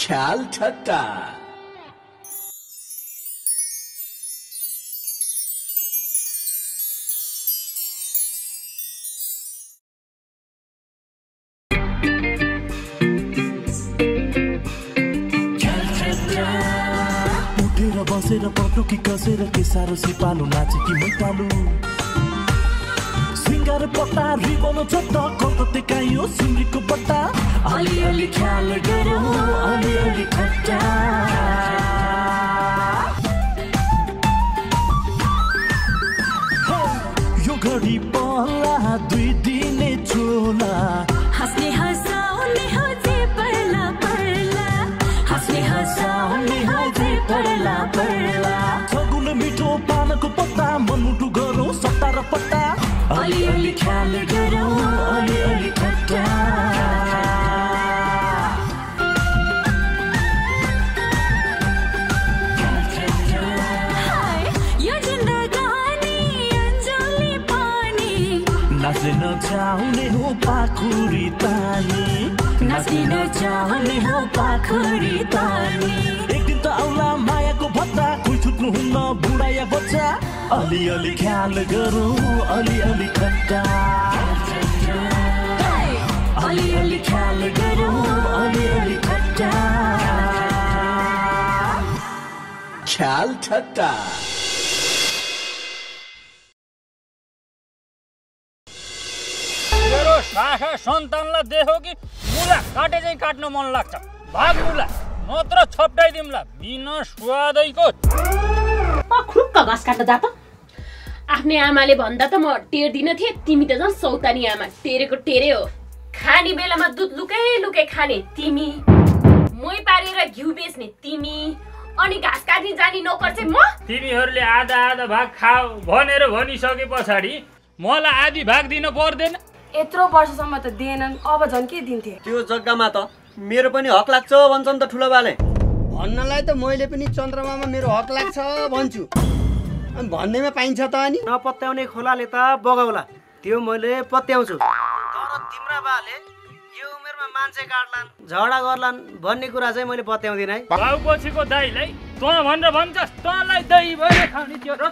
ख्याल ठट्टा। उठेर बसेर पटुकी कसेर के सारो सिपालु नाचेकी मैतालु सिंगार पट्टा रिबन छोटा कलकत्ते कायो सिमरीको बट्टा अलिअलि ख्याल गरौँ अलिअलि ठट्टा। यो घडी पहला 2 दिने चोला हाँस्ने हँसाउने हजे पर्ला पर्ला हाँस्ने हँसाउने हजे पर्ला पर्ला सगुन मिठो पानको पत्ता मनमुटु गरौँ सट्टा र पट्टा अलिअलि ख्याल गरौँ अलिअलि ठट्टा। यो जिन्दगानी अन्जली पानी नाच्न नचाउने हो पाखुरी तानी नाच्न नचाउने हो पाखुरी तानी। एक दिन त आउला मायाको भत्ता कोही छुट्नु हुन्न बुढा या बच्चा अलिअलि ख्याल गरौँ अलिअलि ठट्टा। अलिअलि ख्याल गरौँ अलिअलि ठट्टा। ख्याल ठट्टा। मेरो साखा सन्तानलाई देखो कि मुला काटे चाहिँ काट्न मन लाग्छ। भाग मुला नत्र छप्टाइदिउँला बिना स्वादैको। खुक्क घाँस काट्न जा त। आफ्नै आमाले भन्दा त म टेर्दिन थिएँ, तिमी त झन् सौतानी आमा टेरेको टेरे हो। खाने बेलामा दुध लुकै लुकै खाने तिमी, मोही पारेर घिउ बेच्ने तिमी, अनि घाँस काट्ने जानी नोकर चाहिँ म। तिमीहरूले आधा आधा भाग खाऊ भनेर भनिसके पछाडि मलाई आधी भाग दिन पर्दैन? यत्रो वर्षसम्म त दिएनन्, अब झन् के दिन्थे? त्यो जग्गामा त मेरो पनि हक लाग्छ भन्छन् त ठुलो बाले। भन्नलाई त मैले पनि चन्द्रमामा मेरो हक लाग्छ भन्छु, अनि भन्दैमा पाइन्छ त अनि? नपत्याउने खोलाले त बगाउला, त्यो मैले पत्याउँछु। तर तिम्रा बाले यो उमेरमा मान्छे काट्लान् झगडा गर्लान् भन्ने कुरा चाहिँ मैले पत्याउँदिन है। भाउ पछिको दाइलाई तँ भनेर भन्छस्, तँलाई दही भएर खाने त्यो र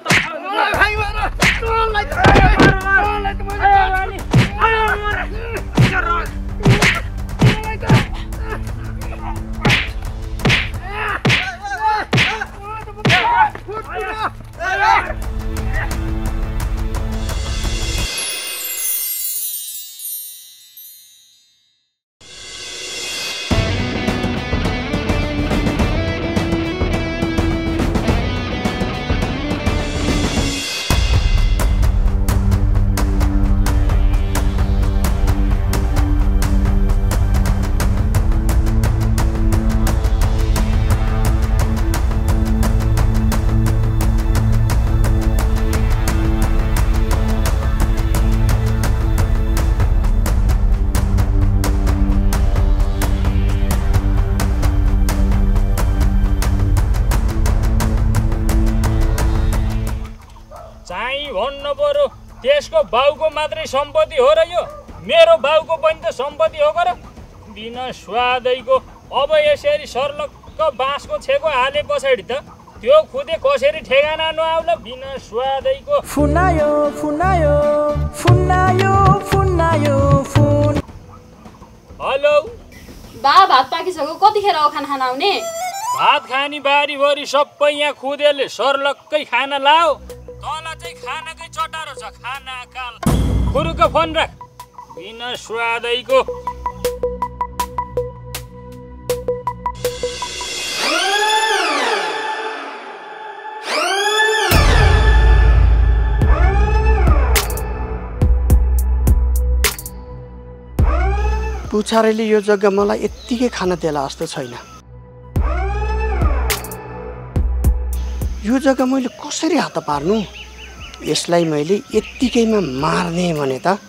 त्यसको बाउको मात्रै सम्पत्ति हो र यो? मेरो बाउको पनि त सम्पत्ति हो र? बिना स्वादैको। अब यसरी सर्लक्क बाँसको छेको हाले पछाडि त त्यो खुदे कसरी ठेगाना नआउला बिना स्वादैको। फुनायो फुनायो फुनायो फुनायो फुन। हेलो बा, भात पाकिसक्यो, कतिखेर खाना खान आउने? भात खानी बारीभरि सबै यहाँ खुदेले सर्लक्कै खाना लाओ। तल चाहिँ खानाकै चटारो छ, खाना काल। गुरुको फोन राख बिना स्वादैको। पुछारेले यो जग्गा मलाई यत्तिकै खान देला जस्तो छैन। यो जग्गा मैले कसरी हात पार्नु? यसलाई मैले यत्तिकैमा मार्ने भने त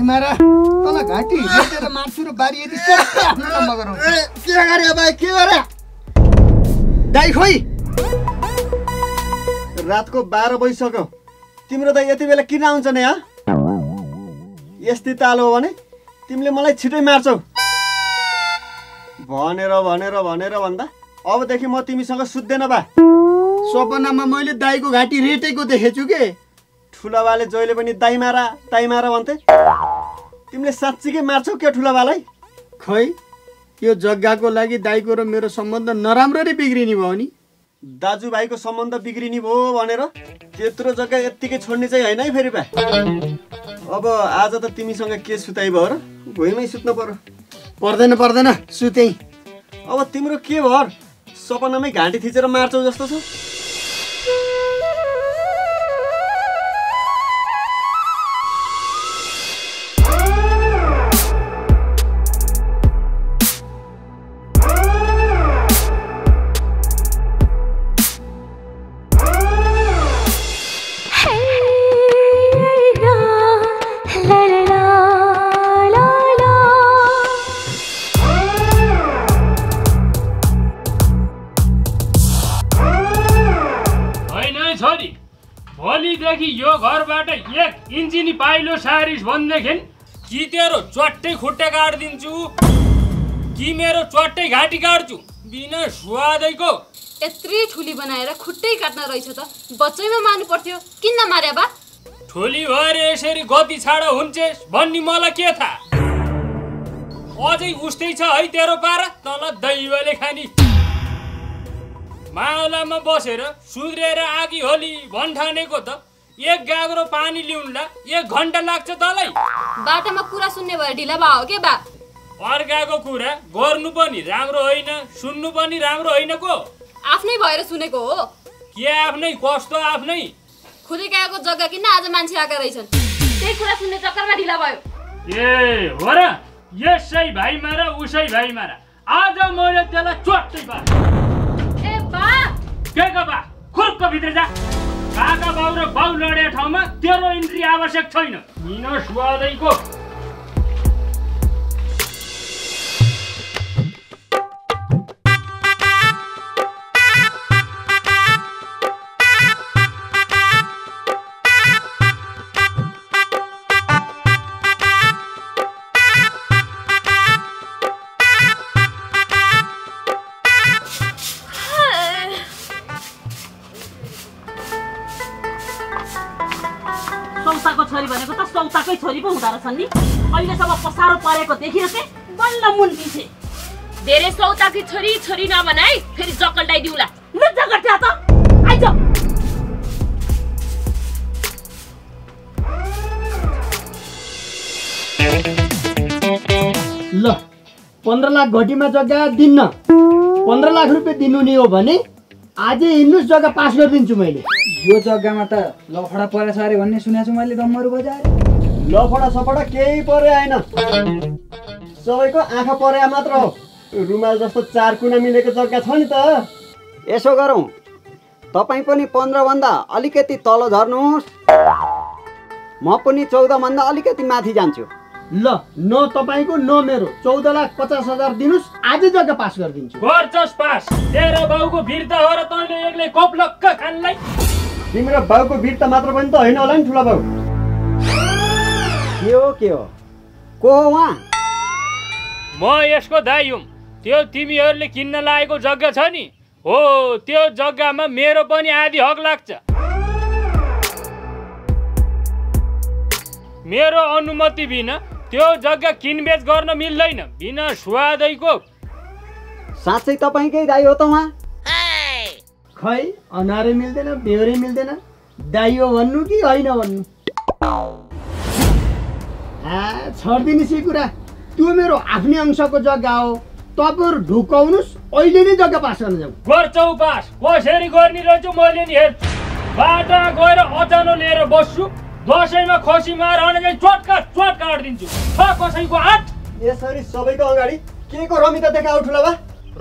मारा तल घाँटी हेरेर मार्छु र बारी यदि आफ्नो काम गरौँ के गरे भाइ के गरे दाइ खोइ रातको 12 बजिसक्यो तिम्रो त यति बेला किन आउँछ नि यस्तै ताल हो भने तिमीले मलाई छिटै मार्छौ भनेर भन्दा अबदेखि म तिमीसँग सुत्दैन बा सपनामा मैले दाइको घाँटी रेटेको देखेछु के ठुलाबाले जहिले पनि दाइ मारा भन्थे तिमीले साँच्चीकै मार्छौ के ठुलाबालाई खै यो जग्गाको लागि दाइको र मेरो सम्बन्ध नराम्ररी बिग्रिने भयो नि दाजुभाइको सम्बन्ध बिग्रिने भयो भनेर त्यत्रो जग्गा यत्तिकै छोड्ने चाहिँ होइन है फेरि बा अब आज त तिमीसँग के सुताइ भयो र भुइँमै सुत्नु पर्यो पर्दैन सुतेँ अब तिम्रो के भर सपनामै घाँटी थिचेर मार्छौ जस्तो छ भोलिदेखि यो घरबाट 1 इन्ची नि पाइलो सारिस भन्देखि कि तेरो चट्टै खुट्टा काट्दिन्छु कि मेरो चट्टै घाँटी काट्छु बिना स्वादैको यत्रै ठुली बनाएर खुट्टै काट्न रहेछ त बच्चैमा मार्नु पर्थ्यो किन मार्या बा ठुली भएर यसरी गति छाडा हुन्छ भन्ने मलाई के थाहा अझै उस्तै छ है तेरो पारा तल दैवले खानी माओलामा बसेर सुध्रेर आगी होली भन्ठानेको त 1 गाग्रो पानी ल्याउनला 1 घण्टा लाग्छ तलाई बाटामा कुरा सुन्ने भए ढिला भयो के बा अर्काको कुरा गर्नु पनि राम्रो होइन सुन्नु पनि राम्रो होइन को आफ्नै भएर सुनेको हो के आफ्नै कस्तो आफ्नै खुदै गएको जग्गा किन आज मान्छे आका रहेछन् त्यही कुरा सुन्ने चक्करमा ढिला भयो ए हो र यसै भाइ मारा उसै भाइ मारा आज मैले त्यसलाई चट्टै बा ए बा के बा खुर्क भित्र जा काका बाउ र बाउ लडे ठाउँमा तेरो इन्ट्री आवश्यक छैन मिन स्वादैको सौताको छोरी भनेको त सौताकै छोरी पो हुँदो रहेछ नि अहिलेसम्म पसारो परेको देखेर चाहिँ बल्ल मुन पिछे धेरै सौताकी छोरी नबनाई फेरि जकल्टाइ दिउला ल जकल्टा त आइज ल 15 लाख घटीमा जग्गा दिन्न 15 लाख रुपियाँ दिनु नि हो भने आजै हिँड्नुस् जग्गा पास गरिदिन्छु मैले यो जग्गामा त लफडा परेछ अरे भन्ने सुनेको छु मैले दम्मरु बजाएर लफडा सफडा केही परे हैन सबैको आँखा परे मात्र हो रुमाल जस्तो 4 कुना मिलेको जग्गा छ नि त यसो गरौँ तपाई पनि 15 भन्दा अलिकति तल झर्नुहोस् म पनि 14 भन्दा अलिकति माथि जान्छु ल न तपाईको न मेरो 14,50,000 दिनुस् आजै जग्गा पास गरिदिन्छु गर्छस् पास तेरो बाउको भिरता हो र तैले एक्लै कोपलक्क खानलाई तिम्रो बाउको भिरता मात्र पनि त हैन होला नि ठुला बाउ के हो को हो वहाँ म यसको दाइ हुँ त्यो तिमीहरूले किन्न लागेको जग्गा छ नि हो त्यो जग्गामा मेरो पनि आधी हक लाग्छ मेरो अनुमति बिना त्यो जग्गा किनबेच गर्न मिल्दैन बिना स्वादैको साँच्चै तपाईकै दाइ हो त वहाँ खै अनारै मिल्दैन बेहोरै मिल्दैन दाइ हो भन्नु कि होइन भन्नु छड्दिनुहोस् यी कुरा त्यो मेरो आफ्नै अंशको जग्गा हो तपाईहरु ढुकाउनुस् अहिले नै जग्गा पास गर्न जाऊ गर्छौ पास कसरी गर्ने रहेछु मैले नि हेर्छु बाटा गएर अचानो लिएर बस्छु दसैँमा खसी मार भने चाहिँ चोटका चोट काट्दिन्छु कसैको हात यसरी सबैको अगाडि के को रमिता देखाउ ठुला बा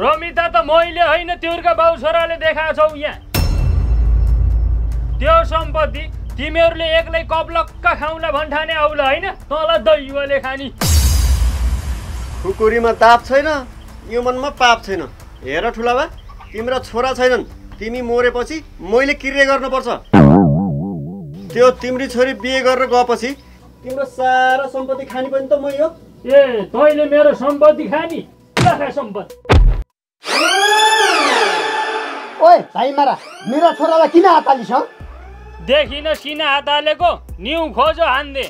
रमिता त मैले होइन तिउरका बाउ छोराले देखाएको छौ यहाँ त्यो सम्पत्ति तिमीहरूले एक्लै कपलक्क खाउँला भन्ठाने आउला होइन तँलाई दैवले खानी खुकुरीमा दाप छैन यो मनमा पाप छैन हेर ठुलाबा तिम्रा छोरा छैनन् तिमी मरेपछि मैले किर्ने गर्नुपर्छ त्यो तिम्री छोरी बिहे गरेर गएपछि तिम्रो सारा सम्पत्ति खानी पनि त मै हो ए तैँले मेरो सम्पत्ति खानी कता सम्पत्ति ओए भाइ मारा मेरो छोरालाई किन हातालिस देखिन किन हात हालेको न्यु खोजो हान्दे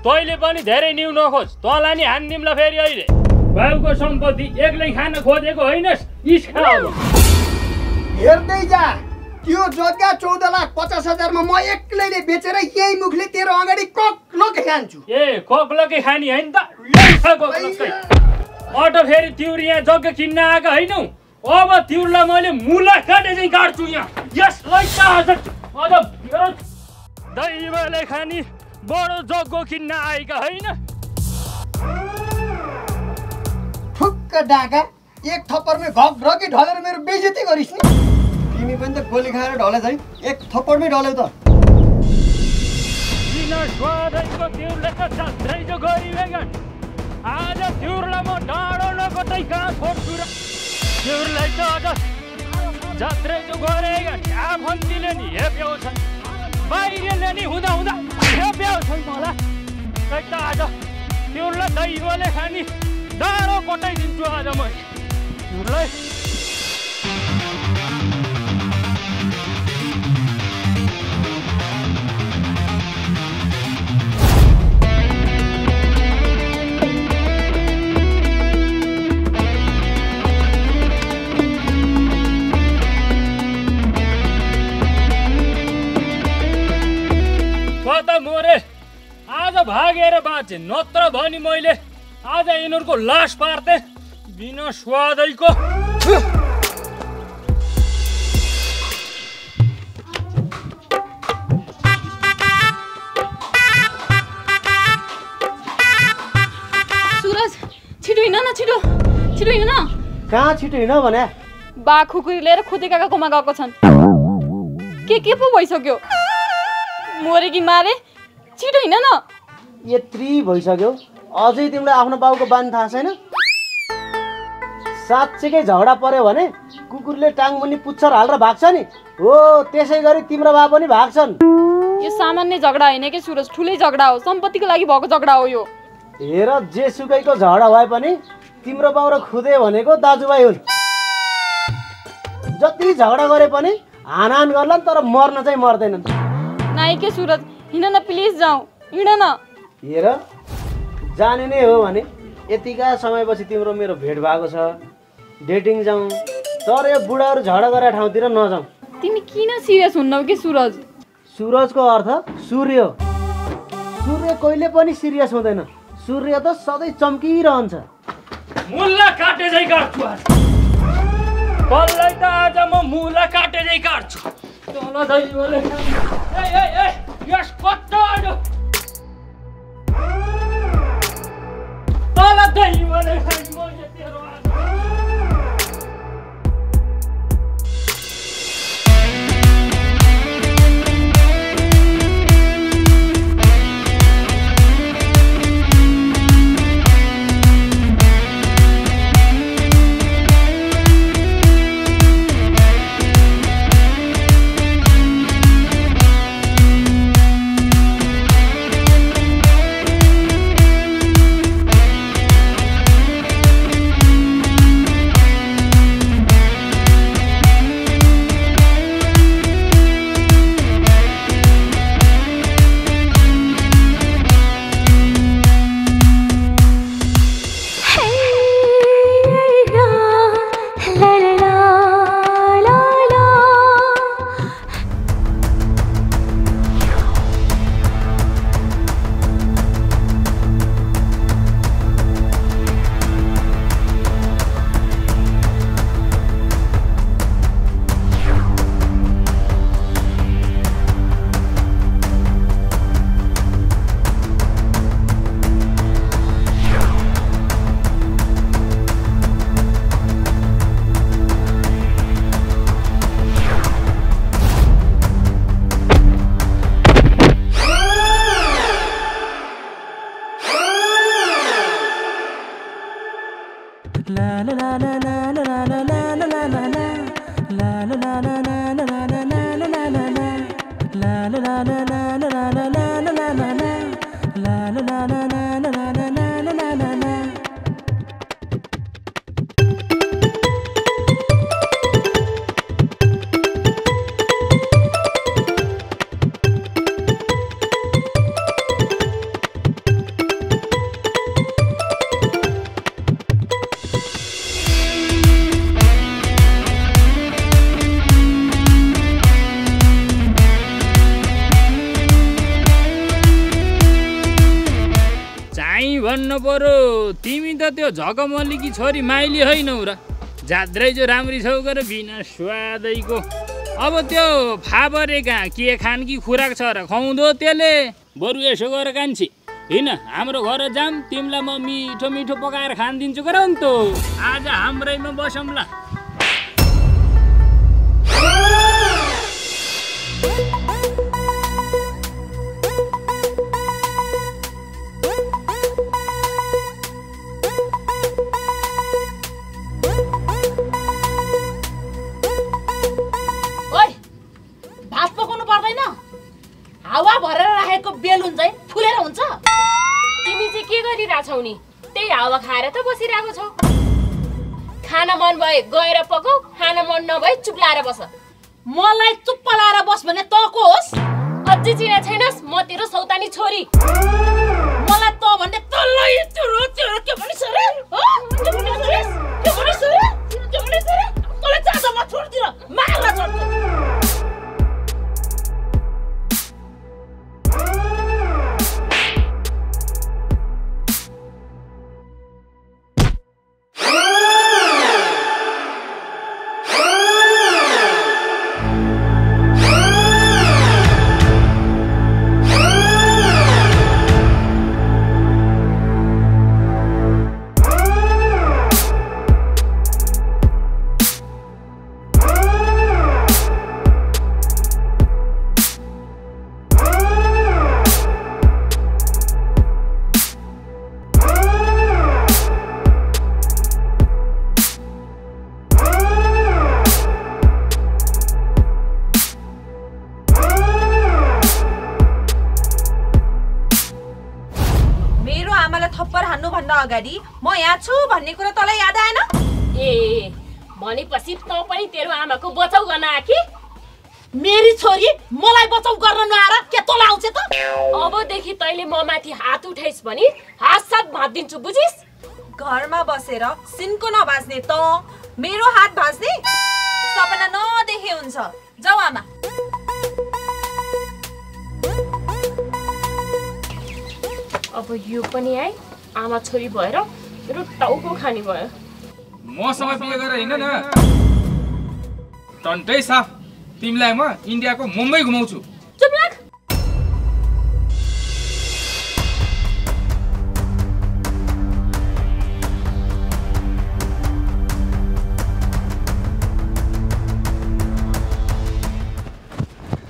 तैँले पनि धेरै न्यु नखोज तँलाई नि हान्दिउँला फेरि अहिले बाबुको सम्पत्ति एक्लै खान खोजेको होइनस् इस्खा हो हेर्दै जा त्यो जग्गा 14,50,000 मा म एक्लैले बेचेर यही मुखले तेरो अगाडि कक्लकै खान्छु ए कक्लकै खानी हैन त अटो फेरि तिउर यहाँ जग्गा किन्न आएको हैनौ अब तिउरलाई मैले मुला काटे चाहिँ काट्छु यहाँ यसलाई त अझ मेरो दैवले खानी बडो जग्गो किन्न आएका हैन ठुक्क डाका एक थप्पडमै घग्रकी ढलेर मेरो बेइज्जती गरिस् नि तिमी पनि त गोली खाएर ढले झै एक थप्पडमै ढल्यौ त किन स्वादैको तिउरले त जात्रै जो गरिवेगन आज तिउरलाई म डाँडो नकतै कहाँ छोड्छु र तिउरलाई त अझ जात्रै जो गरेगन आफन्तीले नि हेप्याउ छन् बाहिरले नि हुँदा हुँदा हेप्याउ छन् मलाई त्यही त आज तिउरलाई दैवले खानी डाँडो कटाइदिन्छु आज म तिउरलाई कता मोरे आज भागेर बाँचे नत्र भनी मैले आज यिनीहरूको लास पार्थे बिना स्वादैको सुरज छिटो हिँड न छिटो छिटो हिँड न कहाँ छिटो हिँड भने बा खुकुरी लिएर खोतेकाकाकोमा गएको छन् के पो भइसक्यो मोरे कि मारे छिटो हिँड न यत्रो भइसक्यो अझै तिमीलाई आफ्नो बाउको बानी थाहा छैन साँच्चैकै झगडा पर्यो भने कुकुरले टाङमुनि पुच्छर हालेर भाग्छ नि हो त्यसै गरी तिम्रो बा पनि भाग्छन् यो सामान्य झगडा होइन के सुरज ठुलै झगडा हो सम्पत्तिको लागि भएको झगडा हो यो हेर जे सुकैको झगडा भए पनि तिम्रो बाउ र खुदे भनेको दाजुभाइ हुन् जति झगडा गरे पनि हानहान गर्लान् तर मर्न चाहिँ मर्दैनन् नाइ के सुरज हिँड न प्लिज जाऊ हिँड न हेर जाने नै हो भने यतिका समयपछि तिम्रो मेरो भेट भएको छ डेटिङ जाउँ तर यो बुढाहरू झगडा गरेर ठाउँतिर नजाउँ तिमी किन सिरियस हुन्नौ के सुरज सुरजको अर्थ सूर्य सूर्य कहिले पनि सिरियस हुँदैन सूर्य त सधैँ चम्किरहन्छ मुला काटे चाहिँ काट्छु आज बल्लै त आज म मुला काटे चाहिँ काट्छु तल दैवले ए यस कत्ता तल दैवले खानी म तेरो भन्नु पर्यो तिमी त त्यो झकमल्लीकी छोरी माइली होइनौ र जात्रै जो राम्री छौ गर बिना स्वादैको अब त्यो फाबरेका के खान कि खुराक छ र खुवाउँदो त्यसले बरु यसो गर कान्छी हिँड हाम्रो घर जाम तिमीलाई म मिठो मिठो पकाएर खान दिन्छु गर नि त आज हाम्रैमा बसौँला हावा भरेर राखेको बेलुन चाहिँ फुलेर हुन्छ तिमी चाहिँ के गरिरहेछौ नि त्यही हावा खाएर त बसिरहेको छौ खाना मन भए गएर पकाऊ खाना मन नभए चुप लाएर बस मलाई चुप लाएर बस भने तँको होस् अझै चिना छैनस् म तेरो सौतानी छोरी मलाई त भन्ने तल्लै चुरो चुरो के भनिस् रे के भनिस् तँलाई चासा म छोड्दिन मार्ला छोड्छु अगाडि म यहाँ छु भन्ने कुरा तँलाई याद आएन ए भनेपछि तँ पनि तेरो आमाको बचाउ गर्न आकी मेरी छोरी मलाई बचाउ गर्न नआएर के तँलाई आउँछ त अबदेखि तैले म माथि हात उठाइस् भने हात साथ भाँदिन्छु बुझिस् घरमा बसेर सिनको नभाज्ने त मेरो हात भाज्ने सपना नदेखे हुन्छ जाऊ आमा अब यो पनि आइ आमा छोरी भएर मेरो टाउको खानी भयो मसँग बिहे गरेर हिँड न टन्टै साफ तिमीलाई म इन्डियाको मुम्बई घुमाउँछु चुप लाग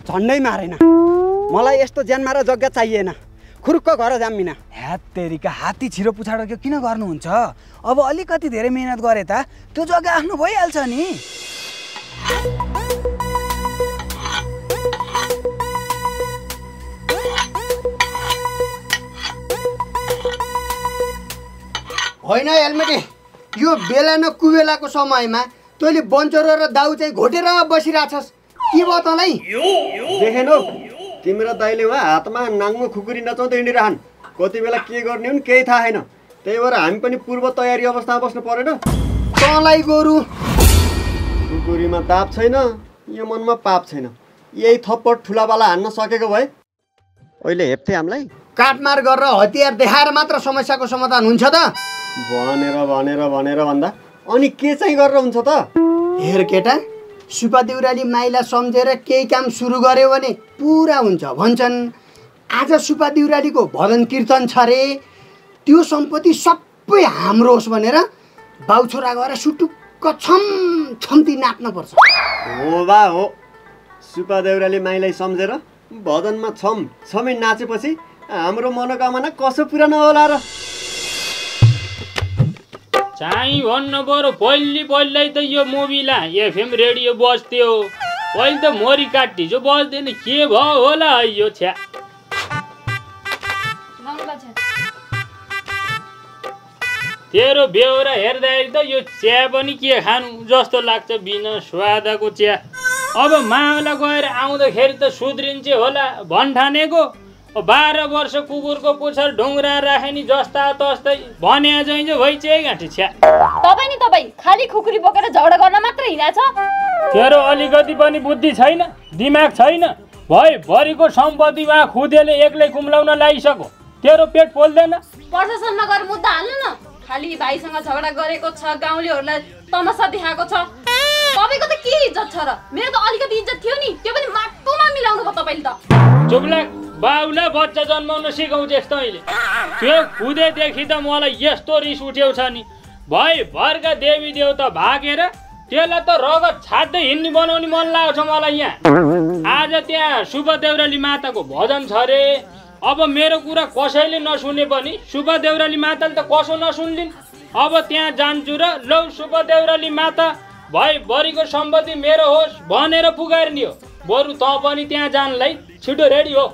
झन्डै मारेन मलाई यस्तो ज्यान मारा जग्गा चाहिएन खुरुक्क घर जामिना ह्यात तेरीका हात्ती छिरो पुछाडो के किन गर्नुहुन्छ अब अलिकति धेरै मेहनत गरे त त्यो जग्गा आफ्नो भइहाल्छ नि होइन हेलमेटे यो बेला न कुबेलाको समयमा तैँले बन्चरो र दाउ चाहिँ घोटेरमा बसिरहेछस् के भयो तँलाई देखेनौ तिम्रो दाइले उहाँ हातमा नाङ्गो खुकुरी नचाउँदै हिँडिरहन् कति बेला के गर्ने हुन् केही थाहा छैन त्यही भएर हामी पनि पूर्व तयारी अवस्थामा बस्नु परेन तँलाई गोरु खुकुरीमा दाप छैन यो मनमा पाप छैन यही थप्पड ठुलावाला हान्न सकेको भए अहिले हेप्थे हामीलाई काटमार गरेर हतियार देखाएर मात्र समस्याको समाधान हुन्छ त भनेर भन्दा अनि के चाहिँ गरेर हुन्छ त हेर केटा सुपा देउराली माइला सम्झेर केही काम सुरु गर्यो भने पुरा हुन्छ भन्छन् आज सुपा देउरालीको भजन कीर्तन छ रे त्यो सम्पत्ति सबै हाम्रो होस् भनेर बाउछोरा गएर सुटुक्क छम्ती नाच्न पर्छ हो बा हो सुपा देउराली माइलाई सम्झेर भजनमा छमै नाचेपछि हाम्रो मनोकामना कसो पुरा नहोला र चाहिँ भन्नु पर्यो पहिल्यै त यो मोबिला एफएम रेडियो बज्थ्यो अहिले त मोरी काटी जो बज्दैन के भयो होला यो छ्या तेरो बेहोरा हेर्दाखेरि त यो चिया पनि के खानु जस्तो लाग्छ बिना स्वादको चिया अब मावला गएर आउँदाखेरि त सुध्रिन्छ होला भन्ठानेको 12 वर्ष कुकुरको पुच्छर ढुङ्ग्रा राखे नि जस्ता तस्तै भने चाहिँ भइचै घाँटी छ्या तपाईँ खाली खुकुरी बोकेर झगडा गर्न मात्र हिँडेछ तेरो अलिकति पनि बुद्धि छैन दिमाग छैन भरिको सम्पत्तिमा खुदेले एक्लै कुम्लाउन लागिसक्यो तेरो पेट पोल्दैन प्रशासनमा गएर मुद्दा हाल्नु न खाली भाइसँग झगडा गरेको छ गाउँलेहरूलाई तमासा देखाएको छ तपाईको त के इज्जत छ र मेरो त अलिकति इज्जत थियो नि त्यो पनि माटोमा मिलाउनु भयो तपाईले त चुपलाक बाउला बच्चा जन्माउन सिकाउँछ यस्तो अहिले त्यो खुदेदेखि त मलाई यस्तो रिस उठ्यो छ नि भरका देवी देवता भागेर त्यसलाई त रगत छाड्दै हिँड्ने बनाउने मन लाग्छ मलाई यहाँ आज त्यहाँ सुब्बा देउराली माताको भजन छ रे अब मेरो कुरा कसैले नसुने पनि सुब्बा देउराली माताले त कसो नसुन्लिन् अब त्यहाँ जान्छु र लौ सुब्बा देउराली माता भरिको सम्पत्ति मेरो होस् भनेर पुकार्ने हो बरु त पनि त्यहाँ जानलाई छिटो रेडी हो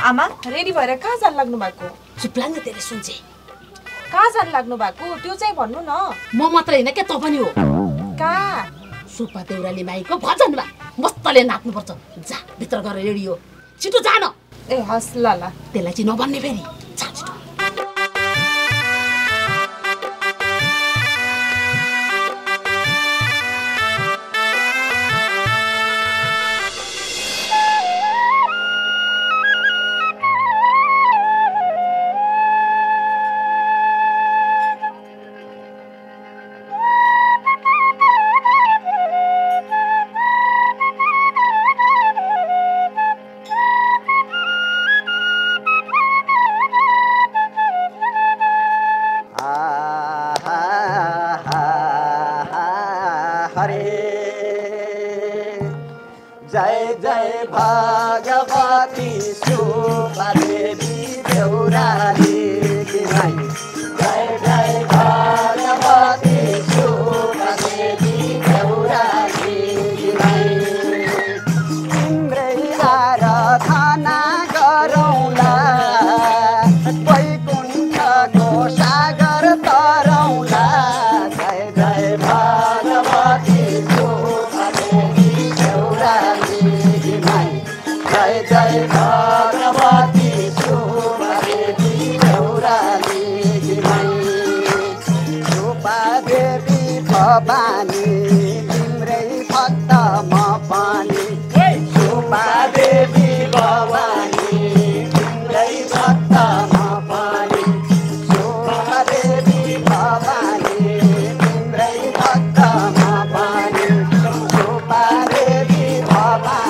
आमा रेडी भएर कहाँ जान लाग्नु भएको चुप्लाङ्ग तेरे सुन्छे कहाँ जान लाग्नु भएको त्यो चाहिँ भन्नु न म मात्र हैन के त पनि हो कहाँ सुब्बा देउराली माईको भजनमा मस्तले नाच्नुपर्छ जा भित्र गएर रेडी हो छिटो जान ए हस् ल त्यसलाई चाहिँ नभन्ने फेरि जा छिटो जय जय भगवती सुब्बा देवी देउराली की माई जय जय भगवती सुब्बा देवी देउराली की माई तिम्रै आराधना गरौँला वैकुण्ठको सागर तरौँला जय जय भगवती सुब्बा देवी देउराली जय जय भगवती सुब्बा देवी देउराली की माई सुब्बा देवी भवानी तिम्रै भक्त म पनि सुब्बा देवी भवानी तिम्रै भक्त म पनि सुब्बा देवी भवानी तिम्रै भक्त म पनि सुब्बा देवी भवानी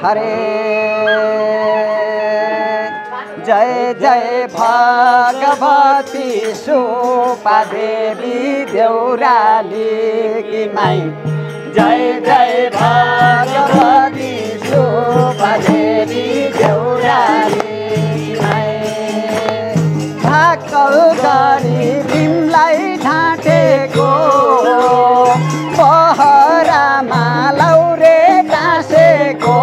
हरे जय जय भगवती सुब्बा देवी देउराली की माई जय जय भगवती सुपदेवी देउराली भाकल गरी भीमलाई ढाँटेको पहरामा लौरे टाँसेको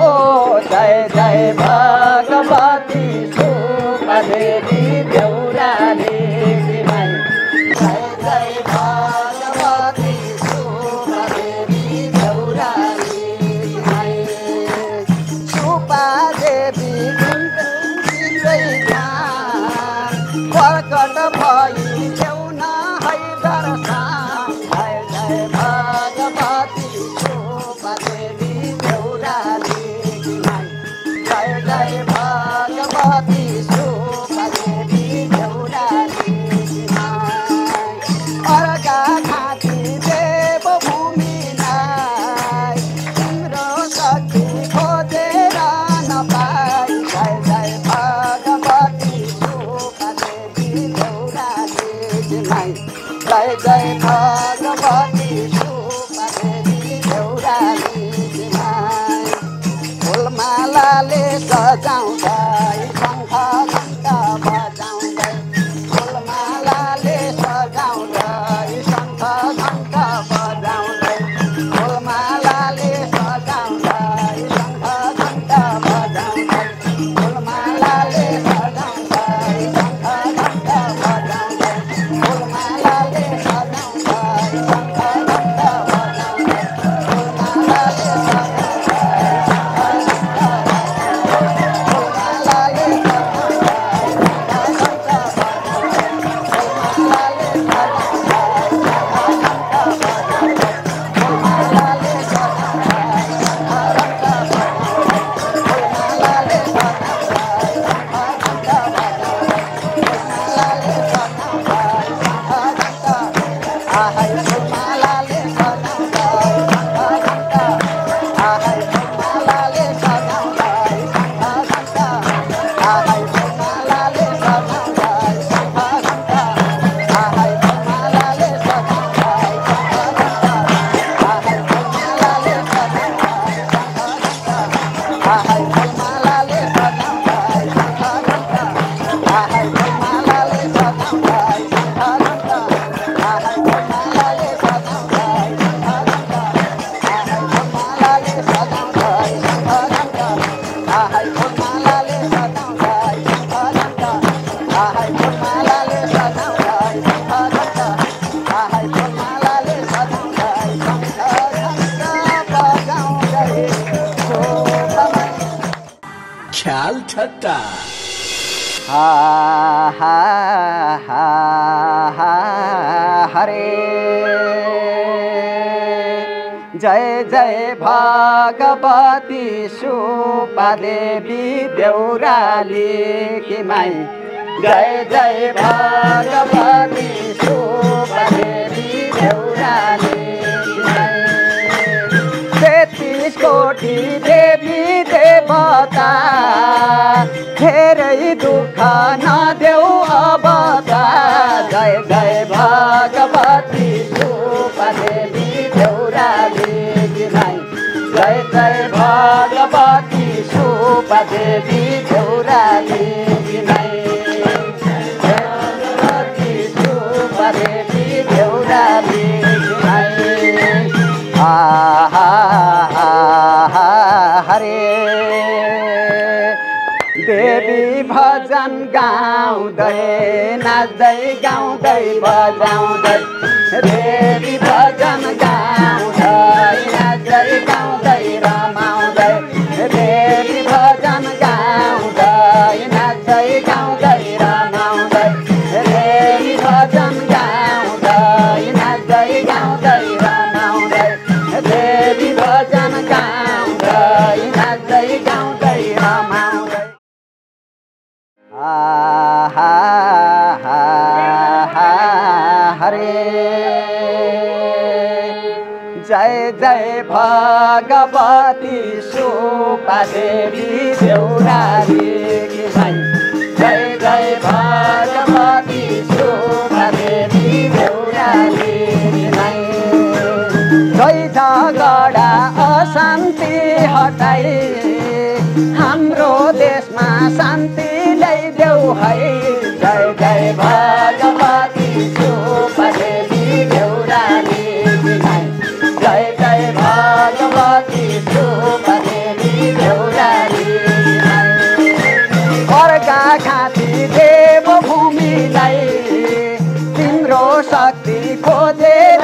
जय जय भगवती सुपदेवी देउराली जय जय भगवती सुपदेवी देउराली सुपादेवी प्रकट भई देउन है दर्शन जय जय भगवती सुपदेवी देउराली जय जय भगवती सुपदेवी देउराली अर्घा खाती देव भूमिलाई तिम्रो शक्ति खोजेर नपाई जय जय भगवती सुपदेवी देउराली जय जय भगवती सुपदेवी देउराली फुलमालाले सजाउँदै शङ्ख घण्टा बजाउँदै फुलमालाले सजाउँदै शङ्ख घण्टा बजाउँदै फुलमालाले सजाउँदै शङ्ख घण्टा बजाउँदै फुलमालाले सजाउँदै शङ्ख घण्टा बजाउँदै फुलमालाले सजाउँदै शङ्ख घण्टा बजाउँदै फुलमालाले ख्याल ठट्टा हा हा हा हा हरे जय जय भगवती सुपदेवी देउराली की माई जय जय भगवती सुपदेवी देउराली की माई 33 कोटी देवी देवता धेरै दुःख नदेऊ अब त जय जय भगवती सुपदेवी देउराली की माई जय जय भगवती सुपदेवी देउराली की माई भगवती सुपदेवी देउराली की माई हरे देवी भजन गाउँदै नाच्दै गाउँदै बजाउँदै देवी भजन गाउँदै नाच्दै गाउँदै रमाउँदै देवी भजन गाउँदै नाच्दै गाउँदै रमाउँदै देवी भजन गाउँदै नाच्दै गाउँदै रमाउँदै देवी भजन गाउँदै नाच्दै गाउँदै रमाउँदै हरे जय जय भगवती सुपदेवी देउराली की माई जय जय भगवती सुपदेवी देउराली की माई जय झगडा शक्ति खोजेर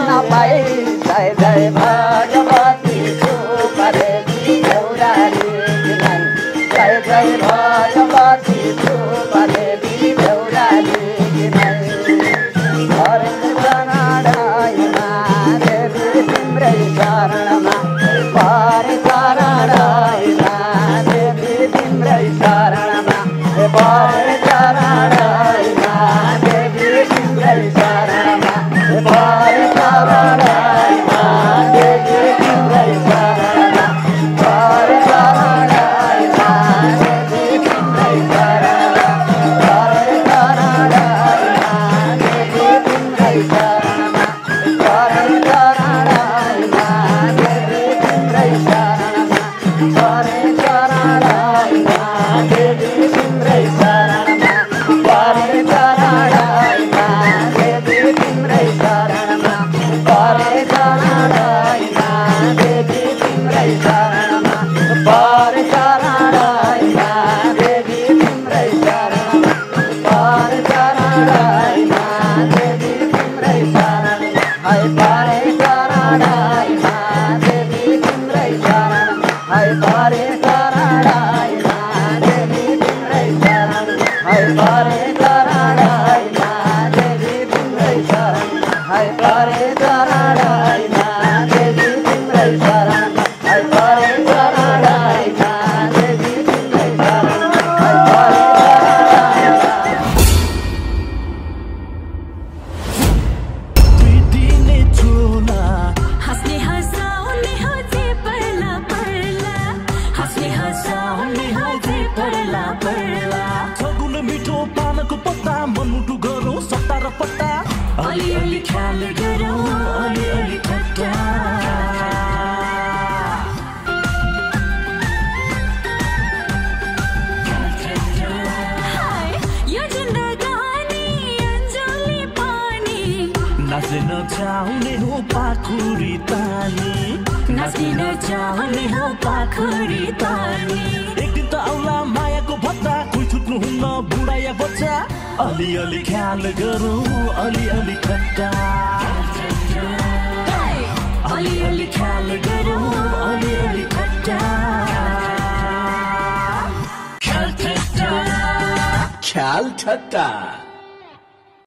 नपाई जय जय भगवती सुपदेवी देउराली किनाई जय जय भगवती सुपदेवी देउराली किनाई हरेन्द्र शरणमा देवी तिम्रै शरणमा परे शरणमा देवी तिम्रै शरणमा परे शरणमा देवी तिम्रै शरणमा परे शरणमा देवी तिम्रै शरणमा परे शरणमा देवी तिम्रै शरणमा परे शरणमा देवी तिम्रै शरणमा परे शरणमा देवी तिम्रै शरणमा परे शरणमा देवी तिम्रै शरणमा परे शरणमा देवी तिम्रै शरणमा परे शरणमा देवी तिम्रै शरणमा परे शरणमा देवी तिम्रै शरणमा परे शरणमा देवी तिम्रै शरणमा हाय परे शरणमा देवी तिम्रै शरणमा हाय परे शरणमा देवी तिम्रै शरणमा हाय परे शरणमा देवी तिम्रै शरणमा हाय परे शरणमा देवी तिम्रै शरणमा हाय परे शरणमा देवी तिम्रै शरणमा हाय परे दिने चोला हँस्ने हँसाउने हजे पर्ला पर्ला हँस्ने हँसाउने हजे पर्ला पर्ला सगुन मिठो पानको पत्ता मनमुटु गरौँ सट्टा र पट्टा अलिअलि ख्याल गरौँ अलिअलि ठट्टा हाय, यो जिन्दगानी अन्जली पानी नाच्न नचाउने हो पाखुरी तानी नाच्ने नचाउने हो पाखुरी तानी एक दिन त आउला मायाको भत्ता कोही छुट्नु हुन्न बुढा या बच्चा अलिअलि ख्याल गरौँ अलिअलि ठट्टा अलिअलि ख्याल गरौँ अलिअलि ठट्टा ख्याल ठट्टा